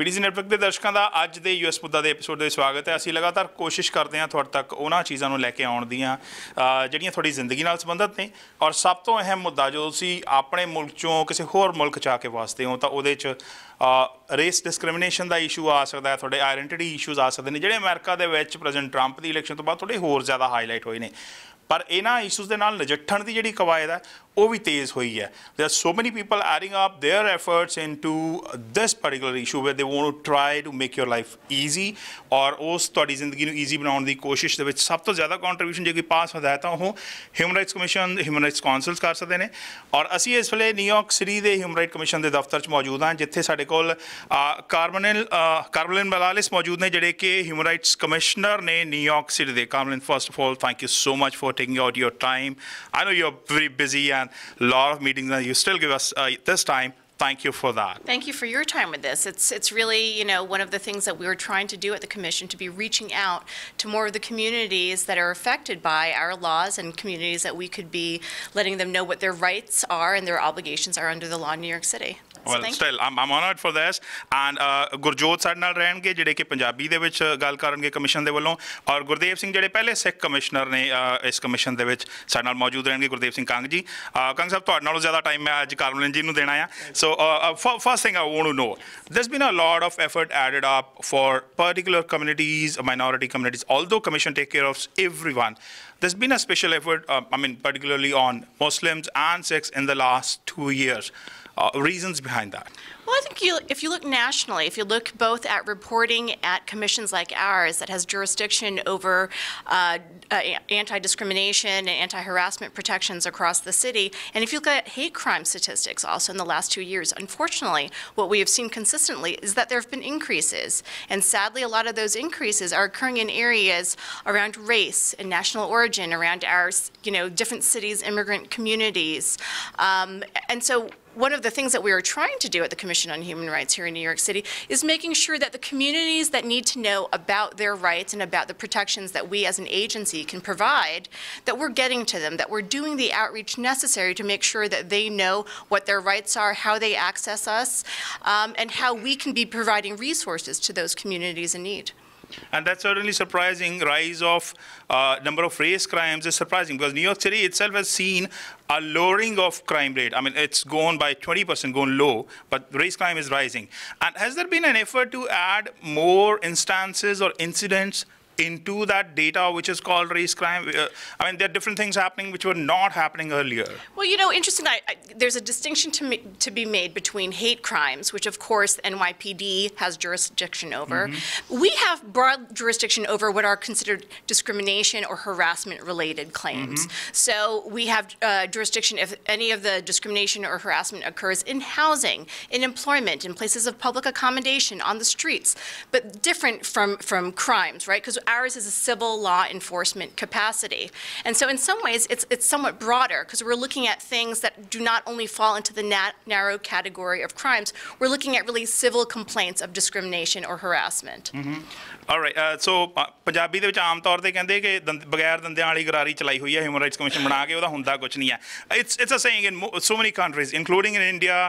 PTC network के दर्शकों का अज के यूएस मुद्दा के एपीसोड में स्वागत है। असीं लगातार कोशिश करते हैं तुहाडे तक उन्हां चीज़ों को लैके आउण दीआं जिहड़ियां तुहाडी जिंदगी नाल संबंधित ने और सब तो अहम मुद्दा जो तुसीं अपने मुल्क चों किसी होर मुल्क च आके वसदे हो तो उहदे च रेस डिस्क्रिमिनेशन का इशू आ सकता है, तुहाडे आइडेंटिटी इशूज़ आ सकते हैं जिहड़े अमेरिका दे विच प्रेजिडेंट ट्रंप की इलैक्शन तो बाद थोड़े होर ज़्यादा हाईलाइट होए ने। पर इन्हां इशूज़ दे नाल नजिठण की जिहड़ी कवायद है वो भी तेज़ हुई है। There are so many people adding up their efforts into this particular issue where they want to try to make your life easy और उस तुहाडी जिंदगी नूं ईजी बनाउण दी कोशिश दे विच सब तो ज़्यादा कॉन्ट्रीब्यूशन जे कोई पास होंदा है तो वो human rights commission human rights councils कर सकते हैं। और असीं इस वेले न्यूयॉर्क सिटी के ह्यूमन राइट कमीशन के दफ्तर च मौजूद हाँ जिथे साडे कोल कार्मलिन मलालिस मौजूद ने जिहड़े कि ह्यूमन राइट्स कमिश्नर ने न्यूयॉर्क सिटी दे। कार्मलिन, first of all thank you so much for taking out your time. I know you're very busy and a lot of meetings and you still give us this time. Thank you for that. Thank you for your time with this. It's really, you know, one of the things that we were trying to do at the Commission, to be reaching out to more of the communities that are affected by our laws and communities that we could be letting them know what their rights are and their obligations are under the law in New York City. Well, still, I'm honored for this. And Gurjot साडे नाल रहणगे जिहड़े कि पंजाबी दे विच गल करनगे commission दे वल्लों और गुरदेव सिंह जिहड़े पहले Sikh commissioner ने इस कमीशन दे विच साडे नाल मौजूद रहणगे। गुरदेव सिंह कंग जी, कंग साहब तुहाडे नालों ज़्यादा टाइम मैं अज कार्मलिन जी नूं देना है। So first thing I want to know, there's been a lot of effort added up for particular communities, minority communities. Although commission take care of everyone, there's been a special effort, particularly on Muslims and Sikhs in the last 2 years. Reasons behind that? Well, I think if you look nationally, if you look both at reporting at commissions like ours that has jurisdiction over anti-discrimination and anti-harassment protections across the city, and if you look at hate crime statistics also in the last 2 years, unfortunately, what we have seen consistently is that there have been increases. And sadly, a lot of those increases are occurring in areas around race and national origin, around our, you know, different cities, immigrant communities. And so one of the things that we are trying to do at the Commission on Human Rights here in New York City is making sure that the communities that need to know about their rights and about the protections that we as an agency can provide, that we're getting to them, that we're doing the outreach necessary to make sure that they know what their rights are, how they access us, and how we can be providing resources to those communities in need. And that's certainly surprising. Rise of number of race crimes is surprising because New York City itself has seen a lowering of crime rate. I mean, it's gone by 20%, gone low, but race crime is rising. And has there been an effort to add more instances or incidents into that data which is called race crime? I mean, there are different things happening which were not happening earlier. Well, you know, interesting, there's a distinction to be made between hate crimes, which of course NYPD has jurisdiction over. We have broad jurisdiction over what are considered discrimination or harassment related claims. So we have jurisdiction if any of the discrimination or harassment occurs in housing, in employment, in places of public accommodation, on the streets, but different from crimes, right? Because ours is a civil law enforcement capacity. And so in some ways, it's somewhat broader because we're looking at things that do not only fall into the narrow category of crimes, we're looking at really civil complaints of discrimination or harassment. All right, so Punjabi ਦੇ ਵਿੱਚ ਆਮ ਤੌਰ ਤੇ ਕਹਿੰਦੇ ਕਿ ਬਗੈਰ ਦੰਦਿਆਂ ਵਾਲੀ ਗਰਾਰੀ ਚਲਾਈ ਹੋਈ ਹੈ ਹਿਊਮਨ ਰਾਈਟਸ ਕਮਿਸ਼ਨ ਬਣਾ ਕੇ ਉਹਦਾ ਹੁੰਦਾ ਕੁਝ ਨਹੀਂ ਹੈ. It's a saying in so many countries, including in India,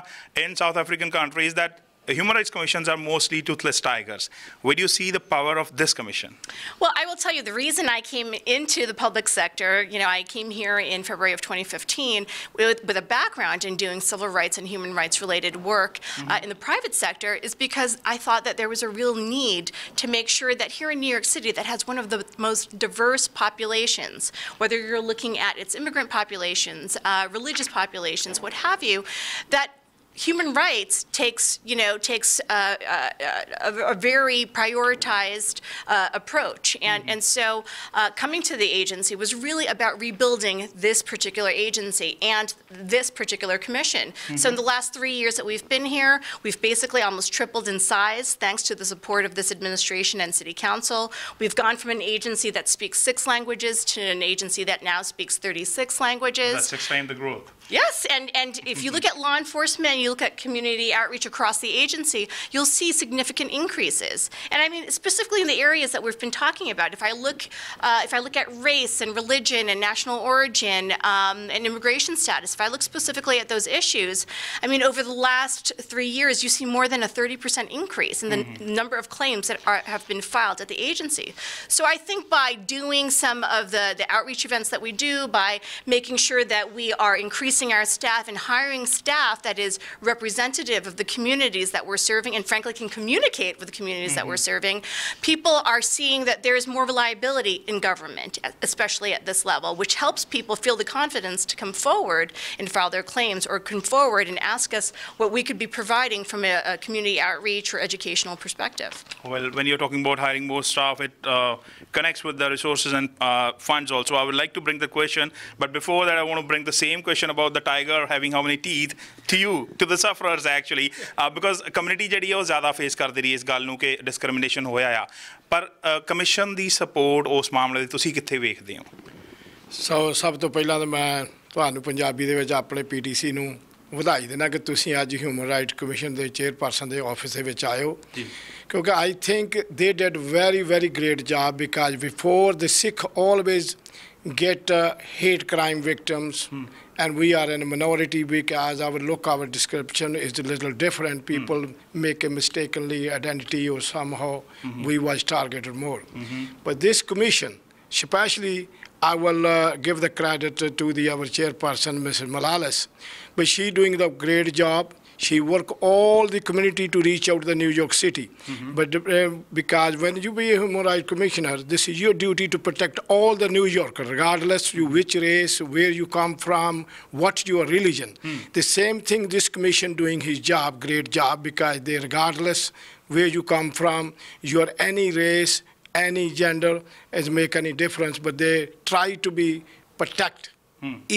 in South African countries, that human rights commissions are mostly toothless tigers. Where do you see the power of this commission? Well, I will tell you, the reason I came into the public sector, you know, I came here in February of 2015 with a background in doing civil rights and human rights related work in the private sector is because I thought that there was a real need to make sure that here in New York City that has one of the most diverse populations, whether you're looking at its immigrant populations, religious populations, what have you, that human rights takes a very prioritized approach. And so coming to the agency was really about rebuilding this particular agency and this particular commission. So in the last 3 years that we've been here, we've basically almost tripled in size thanks to the support of this administration and city council. We've gone from an agency that speaks 6 languages to an agency that now speaks 36 languages. That's 6 times the growth. Yes, and if you look at law enforcement, you look at community outreach across the agency, you'll see significant increases. And I mean, specifically in the areas that we've been talking about, if I look at race and religion and national origin and immigration status, if I look specifically at those issues, I mean, over the last 3 years, you see more than a 30% increase in the number of claims that have been filed at the agency. So I think by doing some of the outreach events that we do, by making sure that we are increasing our staff and hiring staff that is representative of the communities that we're serving and frankly can communicate with the communities that we're serving, people are seeing that there is more reliability in government, especially at this level, which helps people feel the confidence to come forward and file their claims or come forward and ask us what we could be providing from a community outreach or educational perspective. Well, when you're talking about hiring more staff, it connects with the resources and funds also. I would like to bring the question, but before that, I want to bring the same question about the tiger having how many teeth to you, to the sufferers actually, because community ਜਿਹੜੀ ਹੈ ਉਹ ਜ਼ਿਆਦਾ face ਕਰਦੀ ਰਹੀ ਇਸ ਗੱਲ ਨੂੰ ਕਿ ਡਿਸਕ੍ਰਿਮੀਨੇਸ਼ਨ ਹੋਇਆ ਆ, ਪਰ ਕਮਿਸ਼ਨ ਦੀ ਸਪੋਰਟ ਉਸ ਮਾਮਲੇ ਦੀ ਤੁਸੀਂ ਕਿੱਥੇ ਵੇਖਦੇ ਹੋ? ਸਭ ਤੋਂ ਪਹਿਲਾਂ ਤਾਂ ਮੈਂ ਤੁਹਾਨੂੰ ਪੰਜਾਬੀ ਦੇ ਵਿੱਚ ਆਪਣੇ PTC ਨੂੰ ਵਧਾਈ ਦੇਣਾ ਕਿ ਤੁਸੀਂ ਅੱਜ ਹਿਊਮਨ ਰਾਈਟ ਕਮਿਸ਼ਨ ਦੇ ਚੇਅਰਪਰਸਨ ਦੇ ਆਫਿਸ ਦੇ ਵਿੱਚ ਆਏ ਹੋ, ਕਿਉਂਕਿ ਆਈ ਥਿੰਕ ਦੇ did very great job because before the Sikh always get hate crime victims, and we are in a minority because our description is a little different. People make a mistakenly identity or somehow we was targeted more. But this commission, especially I will give the credit to our chairperson, Mrs. Malalis, but she doing the great job. She work all the community to reach out to the New York City. But because when you be a human rights commissioner, this is your duty to protect all the New Yorkers, regardless you which race, where you come from, what your religion. The same thing this commission doing his job, great job, because they regardless where you come from, your any race, any gender, doesn't make any difference, but they try to be protect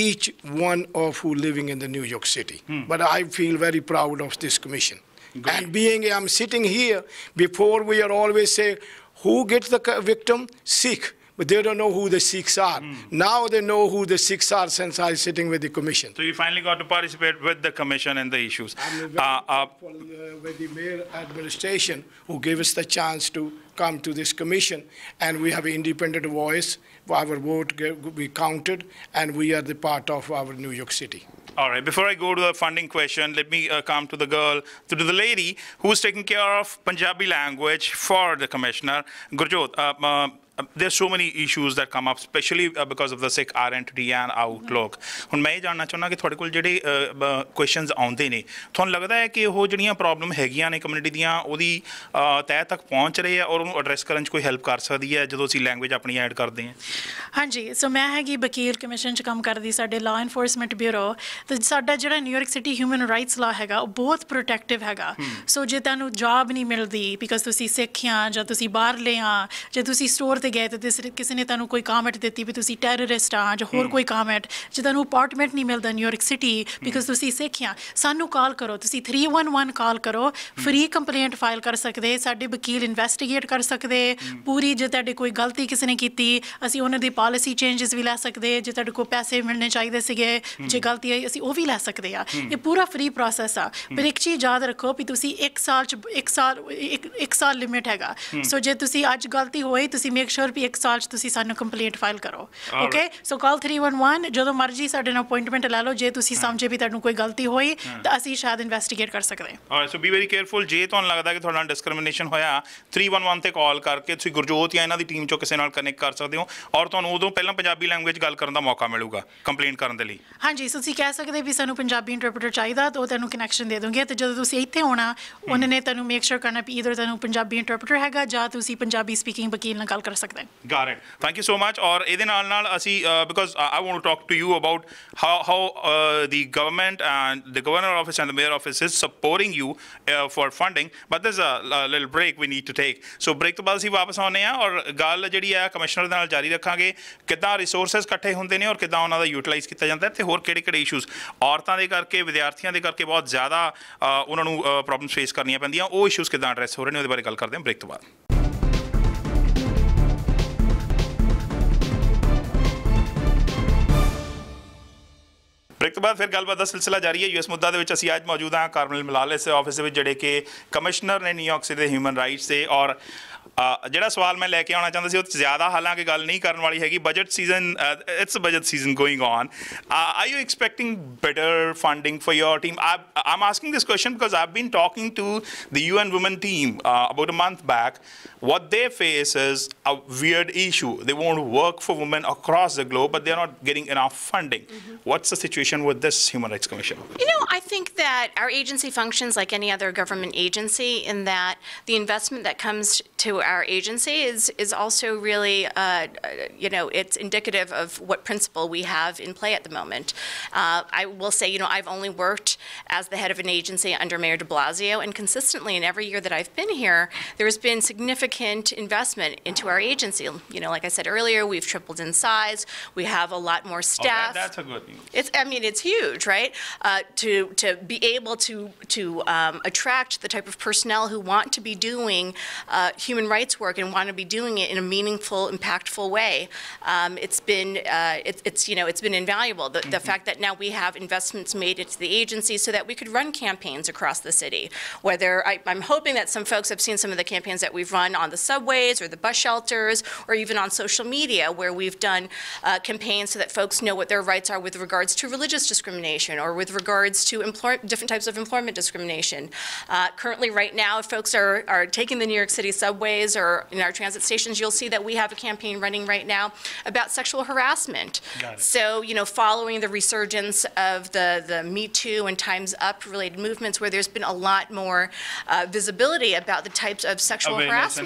each one of who living in the New York City. But I feel very proud of this commission. Great. And being I'm sitting here, before we are always say, who gets the victim? Sikh. But they don't know who the Sikhs are. Now they know who the Sikhs are since I'm sitting with the commission. So you finally got to participate with the commission and the issues. I'm very grateful with the mayor administration who gave us the chance to come to this commission, and we have an independent voice. Our vote will be counted, and we are the part of our New York City. All right, before I go to the funding question, let me come to the girl, to the lady who's taking care of Punjabi language for the commissioner, Gurjot. There's so many issues that come up, especially because of the Sikh identity and outlook. ਹੁਣ ਮੈਂ ਇਹ ਜਾਣਨਾ ਚਾਹੁੰਦਾ ਕਿ ਤੁਹਾਡੇ ਕੋਲ ਜਿਹੜੇ questions ਆਉਂਦੇ ਨੇ, ਤੁਹਾਨੂੰ ਲੱਗਦਾ ਹੈ ਕਿ ਉਹ ਜਿਹੜੀਆਂ ਪ੍ਰੋਬਲਮ ਹੈਗੀਆਂ ਨੇ ਕਮਿਊਨਿਟੀ ਦੀਆਂ ਉਹਦੀ ਤਹਿ ਤੱਕ ਪਹੁੰਚ ਰਹੇ ਆ ਔਰ ਉਹਨੂੰ ਐਡਰੈਸ ਕਰਨ 'ਚ ਕੋਈ ਹੈਲਪ ਕਰ ਸਕਦੀ ਹੈ ਜਦੋਂ ਅਸੀਂ ਲੈਂਗੁਏਜ ਆਪਣੀ ਐਡ ਕਰਦੇ ਹਾਂ? ਹਾਂਜੀ, ਸੋ ਮੈਂ ਹੈਗੀ ਵਕੀਲ ਕਮਿਸ਼ਨ 'ਚ ਕੰਮ ਕਰਦੀ ਸਾਡੇ ਲਾਅ ਇਨਫੋਰਸਮੈਂਟ ਬਿਊਰੋ, ਤੇ ਸਾਡਾ ਜਿਹੜਾ New York city human rights law ਹੈਗਾ ਉਹ ਬਹੁਤ ਪ੍ਰੋਟੈਕਟਿਵ ਹੈਗਾ। ਸੋ ਜੇ ਤੁਹਾਨੂੰ ਜੌਬ ਨਹੀਂ ਮਿਲਦੀ ਬਿਕਾਜ਼ ਤੁਸੀਂ ਸਿੱਖ ਆ ਜਾਂ ਤੁਸੀਂ ਬਾਹਰਲੇ ਆ, ਜੇ ਤੁਸੀਂ ਸਟੋਰ ਗਏ ਤੇ ਕਿਸੇ ਨੇ ਤੁਹਾਨੂੰ ਕੋਈ ਕਾਮੈਂਟ ਦਿੱਤੀ ਵੀ ਤੁਸੀਂ ਟੈਰਰਿਸਟ ਆ ਜਾਂ ਹੋਰ ਕੋਈ ਕਾਮੈਂਟ, ਜੇ ਤੁਹਾਨੂੰ ਅਪਾਰਟਮੈਂਟ ਨਹੀਂ ਮਿਲਦਾ ਨਿਊਯਾਰਕ ਸਿਟੀ ਬਿਕਾਜ਼ ਤੁਸੀਂ ਸਿੱਖ ਆ, ਸਾਨੂੰ ਕਾਲ ਕਰੋ, ਤੁਸੀਂ 311 ਕਾਲ ਕਰੋ, ਫ੍ਰੀ ਕੰਪਲੇਂਟ ਫਾਈਲ ਕਰ ਸਕਦੇ, ਸਾਡੇ ਵਕੀਲ ਇਨਵੈਸਟੀਗੇਟ ਕਰ ਸਕਦੇ ਪੂਰੀ। ਜੇ ਤੁਹਾਡੇ ਕੋਈ ਗਲਤੀ ਕਿਸੇ ਨੇ ਕੀਤੀ ਅਸੀਂ ਉਹਨਾਂ ਦੀ ਪਾਲਿਸੀ ਚੇਂਜਸ ਵੀ ਲੈ ਸਕਦੇ, ਜੇ ਤੁਹਾਡੇ ਕੋਲ ਪੈਸੇ ਮਿਲਣੇ ਚਾਹੀਦੇ ਸੀਗੇ ਜੇ ਗਲਤੀ ਆਈ ਅਸੀਂ ਉਹ ਵੀ ਲੈ ਸਕਦੇ ਆ। ਇਹ ਪੂਰਾ ਫ੍ਰੀ ਪ੍ਰੋਸੈਸ ਆ। ਪਰ ਇੱਕ ਚੀਜ਼ ਯਾਦ ਰੱਖੋ ਵੀ ਤੁਸੀਂ ਇੱਕ ਸਾਲ ਲਿਮਿਟ ਹੈਗਾ। ਸੋ ਜੇ ਤੁਸੀਂ ਅੱਜ ਗਲਤੀ ਹੋਈ ਤੁਸੀਂ ਮੇਕ ਸ਼ੋਰ ਵੀ ਇੱਕ ਸਾਲ 'ਚ ਤੁਸੀਂ ਸਾਨੂੰ ਕੰਪਲੇਂਟ ਫਾਈਲ ਕਰੋ। ਓਕੇ, ਸੋ ਕਾਲ 311 ਜਦੋਂ ਮਰਜ਼ੀ ਸਾਡੇ ਨਾਲ ਅਪੁਆਇੰਟਮੈਂਟ ਲੈ ਲਓ। ਜੇ ਤੁਸੀਂ ਸਮਝੇ ਵੀ ਤੁਹਾਨੂੰ ਕੋਈ ਗਲਤੀ ਹੋਈ ਤਾਂ ਅਸੀਂ ਸ਼ਾਇਦ ਇਨਵੈਸਟੀਗੇਟ ਕਰ ਸਕਦੇ ਹਾਂ। ਸੋ ਬੀ ਵੈਰੀ ਕੇਅਰਫੁਲ। ਜੇ ਤੁਹਾਨੂੰ ਲੱਗਦਾ ਕਿ ਤੁਹਾਡਾ ਡਿਸਕ੍ਰਿਮੀਨੇਸ਼ਨ ਹੋਇਆ 311 ਤੇ ਕਾਲ ਕਰਕੇ ਤੁਸੀਂ ਗੁਰਜੋਤ ਜਾਂ ਇਹਨਾਂ ਦੀ ਟੀਮ 'ਚੋਂ ਕਿਸੇ ਨਾਲ ਕਨੈਕਟ ਕਰ ਸਕਦੇ ਹੋ ਔਰ ਤੁਹਾਨੂੰ ਉਦੋਂ ਪਹਿਲਾਂ ਪੰਜਾਬੀ ਲੈਂਗੁਏਜ ਗੱਲ ਕਰਨ ਦਾ ਮੌਕਾ ਮਿਲੂਗਾ ਕੰਪਲੇਂਟ ਕਰਨ ਦੇ ਲਈ। ਹਾਂਜੀ, ਤੁਸੀਂ ਕਹਿ ਸਕਦੇ ਵੀ ਸਾਨੂੰ ਪੰਜਾਬੀ ਇੰਟਰਪ੍ਰੀਟਰ ਚਾਹੀਦਾ ਤਾਂ ਉਹ ਤੁਹਾਨੂੰ ਕਨੈਕਸ਼ਨ ਦੇ ਦੋਗੇ। ਅਤੇ ਜਦੋਂ ਤੁਸੀਂ ਇੱਥੇ ਆਉਣਾ ਉਹਨਾਂ ਨੇ ਤੁਹਾਨੂੰ ਮੇਕ ਸ਼ੋਰ ਕਰਨਾ ਵੀ ਈਦਰ ਤੁਹਾਨੂੰ ਪੰਜਾਬੀ ਇੰਟਰਪ੍ਰੀਟਰ ਹੈਗਾ ਜਾਂ ਤੁਸੀਂ ਪੰਜਾਬੀ ਸਪੀਕਿੰਗ ਵਕੀਲ ਨਾਲ ਗੱਲ ਕਰ ਸਕਦੇ ਹੋ। Got it. Thank you so much. ਔਰ ਇਹਦੇ ਨਾਲ ਅਸੀਂ because I want to talk to you about how the government and the governor office and the mayor office is supporting you for funding, but there's a little break we need to take. So break ਤੋਂ ਬਾਅਦ ਅਸੀਂ ਵਾਪਸ ਆਉਂਦੇ ਹਾਂ ਔਰ ਗੱਲ ਜਿਹੜੀ ਹੈ ਕਮਿਸ਼ਨਰ ਦੇ ਨਾਲ ਜਾਰੀ ਰੱਖਾਂਗੇ ਕਿੱਦਾਂ ਰਿਸੋਰਸਿਸ ਇਕੱਠੇ ਹੁੰਦੇ ਨੇ ਔਰ ਕਿੱਦਾਂ ਉਹਨਾਂ ਦਾ ਯੂਟਿਲਾਈਜ਼ ਕੀਤਾ ਜਾਂਦਾ ਅਤੇ ਹੋਰ ਕਿਹੜੇ ਇਸ਼ੂਜ਼ ਔਰਤਾਂ ਦੇ ਕਰਕੇ ਵਿਦਿਆਰਥੀਆਂ ਦੇ ਕਰਕੇ ਬਹੁਤ ਜ਼ਿਆਦਾ ਉਹਨਾਂ ਨੂੰ ਪ੍ਰੋਬਲਮਸ ਫੇਸ ਕਰਨੀਆਂ ਪੈਂਦੀਆਂ, ਉਹ ਇਸ਼ੂਜ਼ ਕਿੱਦਾਂ ਐਡਰੈਸ ਹੋ ਰਹੇ ਨੇ ਉਹਦੇ ਬਾਰੇ ਗੱਲ ਕਰਦੇ ਹਾਂ ਬ੍ਰੇਕ ਤੋਂ ਬਾਅਦ। ਬ੍ਰੇਕ ਤੋਂ ਬਾਅਦ ਫਿਰ ਗੱਲਬਾਤ ਦਾ ਸਿਲਸਿਲਾ ਜਾਰੀ ਹੈ। ਯੂਐਸ ਮੁੱਦਾ ਦੇ ਵਿੱਚ ਅਸੀਂ ਅੱਜ ਮੌਜੂਦ ਹਾਂ ਕਾਰਮਲ ਮਲਾਲਿਸ ਦੇ ਆਫਿਸ ਦੇ ਵਿੱਚ, ਜਿਹੜੇ ਕਿ ਕਮਿਸ਼ਨਰ ਨੇ ਨਿਊਯਾਰਕ ਸਿਟੀ ਦੇ ਹਿਊਮਨ ਰਾਈਟਸ ਦੇ। ਔਰ ਜਿਹੜਾ ਸਵਾਲ ਮੈਂ ਲੈ ਕੇ ਆਉਣਾ ਚਾਹੁੰਦਾ ਸੀ ਉਹ ਜ਼ਿਆਦਾ ਹਾਲਾਂਕਿ ਗੱਲ ਨਹੀਂ ਕਰਨ ਵਾਲੀ ਹੈਗੀ। Budget season, it's budget season going on. Are you expecting better funding for your team? I'm asking this question because I've been talking to the UN Women team about a month back. What they face is a weird issue. They want to work for women across the globe, but they're not getting enough funding. What's the situation with this Human Rights Commission? You know, I think that our agency functions like any other government agency in that the investment that comes to our agency is also really, it's indicative of what principle we have in play at the moment. I will say, I've only worked as the head of an agency under Mayor de Blasio, and consistently in every year that I've been here, there has been significant investment into our agency. Like I said earlier, we've tripled in size. We have a lot more staff. That's a good news. It's huge, right? To be able to attract the type of personnel who want to be doing human rights work and want to be doing it in a meaningful, impactful way. It's been invaluable. The fact that now we have investments made into the agency so that we could run campaigns across the city. Whether I'm hoping that some folks have seen some of the campaigns that we've run on the subways or the bus shelters or even on social media, where we've done campaigns so that folks know what their rights are with regards to religious discrimination or with regards to different types of employment discrimination. Currently, right now, if folks are taking the New York City subways or in our transit stations, you'll see that we have a campaign running right now about sexual harassment. So, following the resurgence of the Me Too and Time's Up related movements, where there's been a lot more visibility about the types of sexual harassment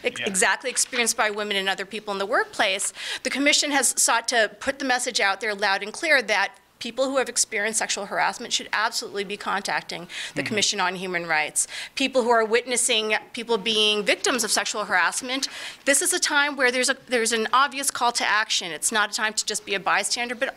exactly experienced by women and other people in the workplace, the Commission has sought to put the message out there loud and clear that people who have experienced sexual harassment should absolutely be contacting the Commission on Human Rights. People who are witnessing people being victims of sexual harassment, this is a time where there's an obvious call to action. It's not a time to just be a bystander, but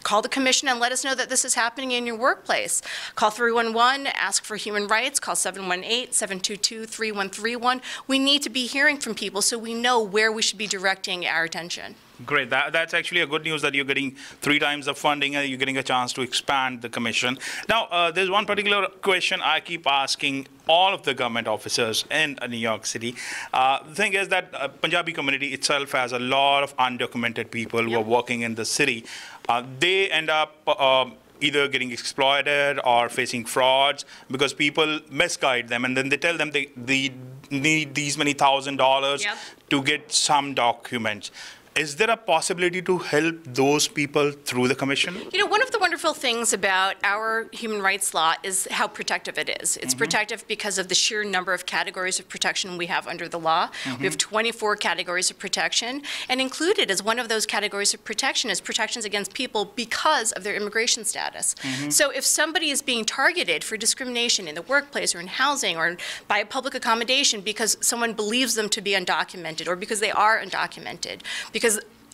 call the Commission and let us know that this is happening in your workplace. Call 311, ask for human rights, call 718-722-3131. We need to be hearing from people so we know where we should be directing our attention. Great. That's actually a good news that you're getting 3 times the funding and you're getting a chance to expand the commission. Now, there's one particular question I keep asking all of the government officers in New York City. The thing is that Punjabi community itself has a lot of undocumented people who are working in the city. They end up either getting exploited or facing frauds because people misguide them, and then they tell them they need these many $1,000 to get some documents. Is there a possibility to help those people through the commission? One of the wonderful things about our human rights law is how protective it is. It's protective because of the sheer number of categories of protection we have under the law. We have 24 categories of protection, and included as one of those categories of protection is protections against people because of their immigration status. So if somebody is being targeted for discrimination in the workplace or in housing or by a public accommodation because someone believes them to be undocumented or because they are undocumented, because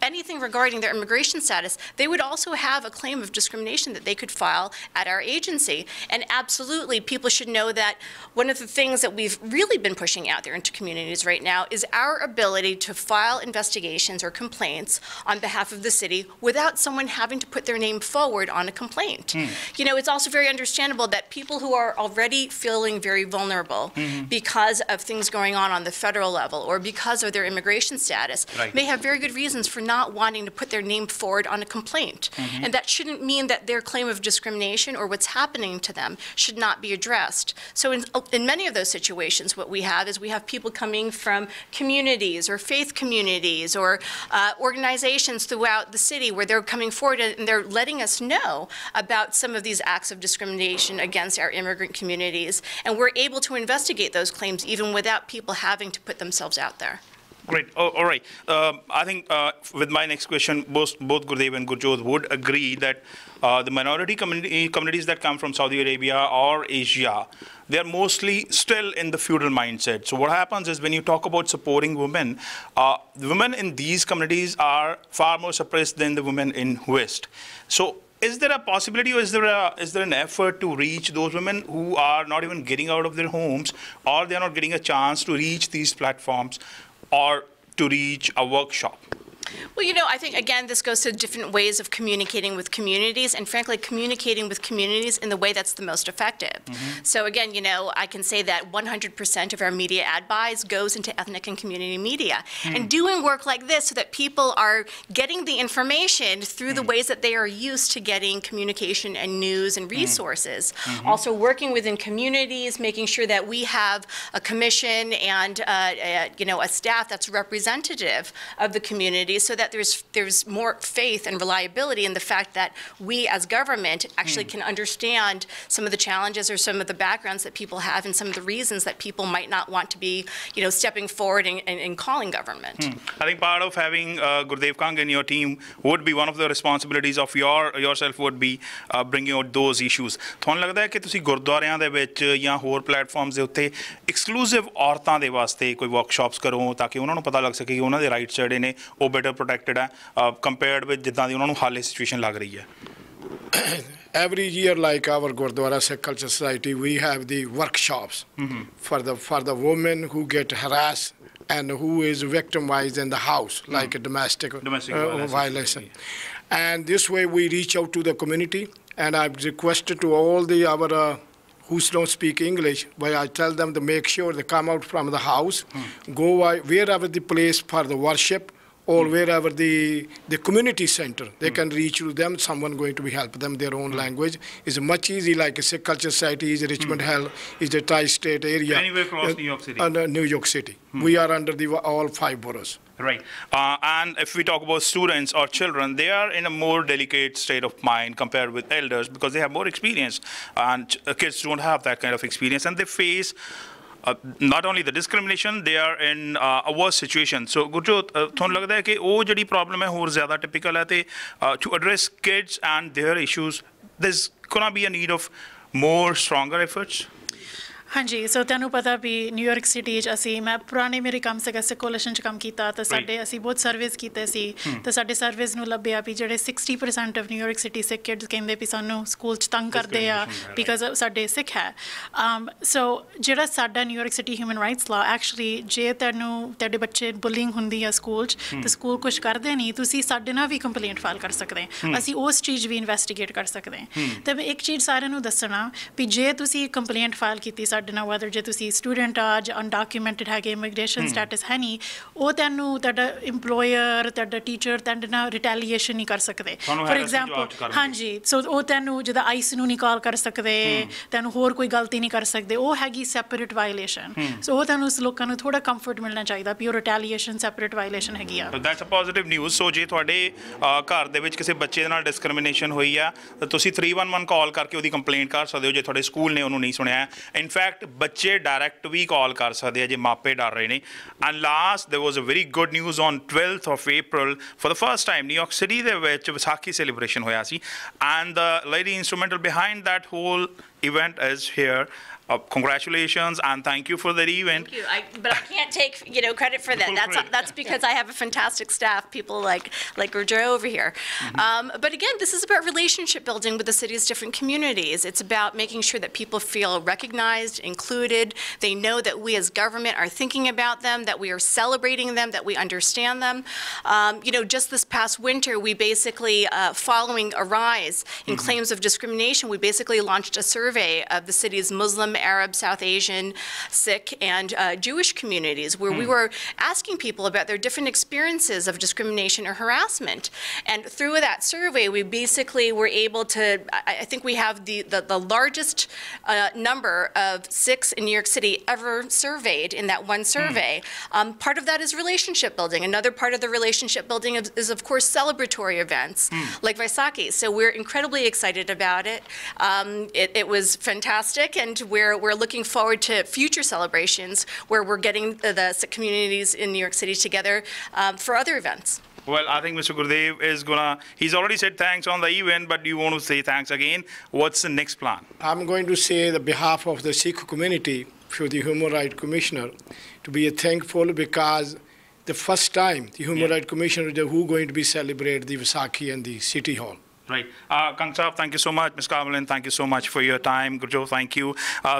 anything regarding their immigration status, they would also have a claim of discrimination that they could file at our agency. And absolutely, people should know that one of the things that we've really been pushing out there into communities right now is our ability to file investigations or complaints on behalf of the city without someone having to put their name forward on a complaint. It's also very understandable that people who are already feeling very vulnerable because of things going on the federal level or because of their immigration status may have very good reasons for not wanting to put their name forward on a complaint. And that shouldn't mean that their claim of discrimination or what's happening to them should not be addressed. So in many of those situations, what we have is we have people coming from communities or faith communities or organizations throughout the city where they're coming forward and they're letting us know about some of these acts of discrimination against our immigrant communities. And we're able to investigate those claims even without people having to put themselves out there. Great. All right. I think with my next question, both Gurdev and Gurjot would agree that the minority communities that come from Saudi Arabia or Asia, they're mostly still in the feudal mindset. So what happens is when you talk about supporting women, the women in these communities are far more suppressed than the women in West. So is there a possibility or is there an effort to reach those women who are not even getting out of their homes or they're not getting a chance to reach these platforms or to reach a workshop? Well, I think, again, this goes to different ways of communicating with communities and, frankly, communicating with communities in the way that's the most effective. So, again, I can say that 100% of our media ad buys goes into ethnic and community media. And doing work like this so that people are getting the information through the ways that they are used to getting communication and news and resources. Also working within communities, making sure that we have a commission and, a staff that's representative of the community so that there's more faith and reliability in the fact that we as government actually can understand some of the challenges or some of the backgrounds that people have and some of the reasons that people might not want to be, stepping forward and calling government. I think part of having Gurdev Kang in your team would be one of the responsibilities of yourself would be bringing out those issues. ਤੁਹਾਨੂੰ ਲੱਗਦਾ ਹੈ ਕਿ ਤੁਸੀਂ ਗੁਰਦੁਆਰਿਆਂ ਦੇ ਵਿੱਚ ਜਾਂ ਹੋਰ ਪਲੇਟਫਾਰਮਸ ਦੇ ਉੱਤੇ ਐਕਸਕਲੂਸਿਵ ਔਰਤਾਂ ਦੇ ਵਾਸਤੇ ਕੋਈ ਵਰਕਸ਼ਾਪਸ ਕਰੋ ਤਾਂ ਕਿ ਉਹਨਾਂ ਨੂੰ ਪਤਾ ਲੱਗ ਸਕੇ ਕਿ ਉਹਨਾਂ ਦੇ ਰਾਈਟਸ ਜਿਹੜੇ ਨੇ ਉਹ ਬੈਟਰ ਪ੍ਰੋਟੈਕਟਡ ਹੈ ਕੰਪੇਅਰਡ ਵਿਦ ਜਿੱਦਾਂ ਦੀ ਉਹਨਾਂ ਨੂੰ ਹਾਲੇ ਸਿਚੁਏਸ਼ਨ ਲੱਗ ਰਹੀ ਹੈ. Every year, like our Gurdwara Sikh Culture Society, we have the workshops for the women who get harassed and who is victimized in the house, like a domestic violence. And this way we reach out to the community, and I've requested to all our who don't speak English, but I tell them to make sure they come out from the house, go wherever the place for the worship, or wherever the community center, they can reach to them, someone going to be help them their own language. Is much easy, like a Sikh Culture Society is Richmond Hill, is the tri-state area. Anywhere across New York City. New York City. We are under all 5 boroughs. Right. And if we talk about students or children, they are in a more delicate state of mind compared with elders because they have more experience. And kids don't have that kind of experience. And they face not only the discrimination, they are in a worse situation. So, Gurjot, ਤੁਹਾਨੂੰ ਲੱਗਦਾ ਹੈ ਕਿ ਉਹ ਜਿਹੜੀ problem ਹੈ ਹੋਰ ਜ਼ਿਆਦਾ typical ਹੈ ਤੇ to address kids and their issues, there's gonna be a need of more stronger efforts? ਹਾਂਜੀ ਸੋ ਤੁਹਾਨੂੰ ਪਤਾ ਵੀ ਨਿਊਯਾਰਕ ਸਿਟੀ 'ਚ ਮੈਂ ਪੁਰਾਣੇ ਮੇਰੇ ਕੰਮ ਸੀਗਾ ਕੋਲੇਸ਼ਨ 'ਚ ਕੰਮ ਕੀਤਾ ਤਾਂ ਅਸੀਂ ਬਹੁਤ ਸਰਵੇਸ ਕੀਤੇ ਸੀ ਤਾਂ ਸਾਡੇ ਸਰਵੇਸ ਨੂੰ ਲੱਭਿਆ ਵੀ ਜਿਹੜੇ 60% of New York city Sikh kids ਕਹਿੰਦੇ ਵੀ ਸਾਨੂੰ ਸਕੂਲ 'ਚ ਤੰਗ ਕਰਦੇ ਆ ਬਿਕਾਜ਼ ਸਾਡੇ ਸਿੱਖ ਹੈ ਸੋ ਜਿਹੜਾ ਸਾਡਾ ਨਿਊਯਾਰਕ ਸਿਟੀ ਹਿਊਮਨ ਰਾਈਟਸ ਲਾ ਐਕਚੁਅਲੀ ਜੇ ਤੁਹਾਡੇ ਬੱਚੇ ਬੁਲਿੰਗ ਹੁੰਦੀ ਆ ਸਕੂਲ 'ਚ ਤਾਂ ਸਕੂਲ ਕੁਛ ਕਰਦੇ ਨਹੀਂ ਤੁਸੀਂ ਸਾਡੇ ਨਾਲ ਵੀ ਕੰਪਲੇਂਟ ਫਾਈਲ ਕਰ ਸਕਦੇ ਅਸੀਂ ਉਸ ਚੀਜ਼ ਵੀ ਇਨਵੈਸਟੀਗੇਟ ਕਰ ਸਕਦੇ ਤਾਂ ਮੈਂ ਇੱਕ ਚੀਜ਼ ਸਾਰਿਆਂ ਨੂੰ ਦੱਸਣਾ ਵੀ ਜੇ ਤੁਸੀਂ ਕੰਪਲੇਂਟ ਫਾਈਲ ਕੀਤੀ whether ਜੇ ਤੁਸੀਂ ਸਟੂਡੈਂਟ ਆ ਜਾਂ ਅਨਡਾਕੂਮੈਂਟਡ ਹੈਗੇ ਇਮੀਗ੍ਰੇਸ਼ਨ ਸਟੇਟਸ ਹੈ ਨਹੀਂ ਉਹ ਤੁਹਾਡਾ ਇੰਪਲੋਇਰ ਤੁਹਾਡਾ ਟੀਚਰ ਤੁਹਾਡੇ ਨਾਲ ਰਿਟੈਲੀਏਸ਼ਨ ਨਹੀਂ ਕਰ ਸਕਦੇ ਫੋਰ ਐਗਜ਼ਾਮਪਲ ਹਾਂਜੀ ਸੋ ਉਹ ਜਿੱਦਾਂ ਆਈਸ ਨੂੰ ਨਹੀਂ ਕਾਲ ਕਰ ਸਕਦੇ ਤੁਹਾਨੂੰ ਹੋਰ ਕੋਈ ਗਲਤੀ ਨਹੀਂ ਕਰ ਸਕਦੇ ਉਹ ਹੈਗੀ ਸੈਪਰੇਟ ਵਾਇਲੇਸ਼ਨ ਸੋ ਉਹ ਤੁਹਾਨੂੰ ਲੋਕਾਂ ਨੂੰ ਥੋੜਾ ਕੰਫਰਟ ਮਿਲਣਾ ਚਾਹੀਦਾ ਵੀ ਉਹ ਰਿਟੈਲੀਏਸ਼ਨ ਸੈਪਰੇਟ ਵਾਇਲੇਸ਼ਨ ਹੈਗੀ ਆ ਦੈਟਸ ਅ ਪੋਜ਼ਿਟਿਵ ਨਿਊਜ਼ ਸੋ ਜੇ ਤੁਹਾਡੇ ਘਰ ਦੇ ਵਿੱਚ ਕਿਸੇ ਬੱਚੇ ਦੇ ਨਾਲ ਡਿਸਕ੍ਰਿਮੀਨੇਸ਼ਨ ਹੋਈ ਆ ਤਾਂ ਤੁਸੀਂ 311 ਕਾਲ ਕਰਕੇ ਉਹਦੀ ਕੰਪਲੇਂਟ ਕਰ ਸਕਦੇ ਹੋ ਜੇ ਤੁਹਾਡੇ ਸਕੂਲ ਨੇ ਉਹਨੂੰ ਨਹੀਂ ਸੁਣਿਆ ਇਨਫੈਕਟ ਬੱਚੇ ਡਾਇਰੈਕਟ ਵੀ ਕਾਲ ਕਰ ਸਕਦੇ ਆ ਜੇ ਮਾਪੇ ਡਰ ਰਹੇ ਨੇ and last there was a very good news on 12th of April for the first time New York City ਦੇ ਵਿੱਚ ਵਿਸਾਖੀ celebration ਹੋਇਆ ਸੀ and the lady instrumental behind that whole event is here. Congratulations and thank you for that event. Thank you. But I can't take credit for that. That's because I have a fantastic staff, people like Gurjot over here. But again, this is about relationship building with the city's different communities. It's about making sure that people feel recognized, included. They know that we as government are thinking about them, that we are celebrating them, that we understand them. Just this past winter, we basically, following a rise in claims of discrimination, we basically launched a survey of the city's Muslim, Arab, South Asian, Sikh, and Jewish communities where we were asking people about their different experiences of discrimination or harassment. And through that survey, we basically were able to, I think we have the largest number of Sikhs in New York City ever surveyed in that one survey. Part of that is relationship building. Another part of the relationship building is of course, celebratory events like Vaisakhi. So we're incredibly excited about it. It was fantastic, and we're looking forward to future celebrations where we're getting the Sikh communities in New York City together for other events. Well, I think Mr. Gurdev is he's already said thanks on the event, but you want to say thanks again. What's the next plan? I'm going to say on behalf of the Sikh community for the Human Rights Commissioner to be thankful because the first time the Human Rights Commissioner who going to be celebrate the Vaisakhi in the City Hall. Right. Kang Saab, thank you so much. Ms. Carmelyn, thank you so much for your time. Gurjot, thank you.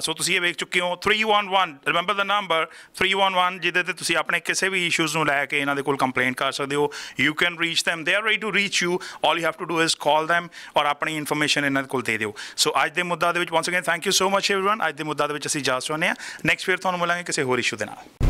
So ਤੁਸੀਂ ਇਹ ਵੇਖ ਚੁੱਕੇ ਹੋ 311, remember the number 311, ਜਿਹਦੇ ਤੇ ਤੁਸੀਂ ਆਪਣੇ ਕਿਸੇ ਵੀ ਇਸ਼ੂਜ਼ ਨੂੰ ਲੈ ਕੇ ਇਹਨਾਂ ਦੇ ਕੋਲ ਕੰਪਲੇਂਟ ਕਰ ਸਕਦੇ ਹੋ. You can reach them. They are ready to reach you. All you have to do is call them ਔਰ ਆਪਣੀ ਇਨਫੋਰਮੇਸ਼ਨ ਇਹਨਾਂ ਦੇ ਕੋਲ ਦੇ ਦਿਓ. ਸੋ ਅੱਜ ਦੇ ਮੁੱਦਾ ਦੇ ਵਿੱਚ once again thank you so much everyone. ਅੱਜ ਦੇ ਮੁੱਦਾ ਦੇ ਵਿੱਚ ਅਸੀਂ ਜਾ ਚਾਹੁੰਦੇ ਹਾਂ. ਨੈਕਸਟ ਫਿਰ ਤੁਹਾਨੂੰ ਮਿਲਾਂਗੇ ਕਿਸੇ ਹੋਰ ਇਸ਼ੂ ਦੇ ਨਾਲ.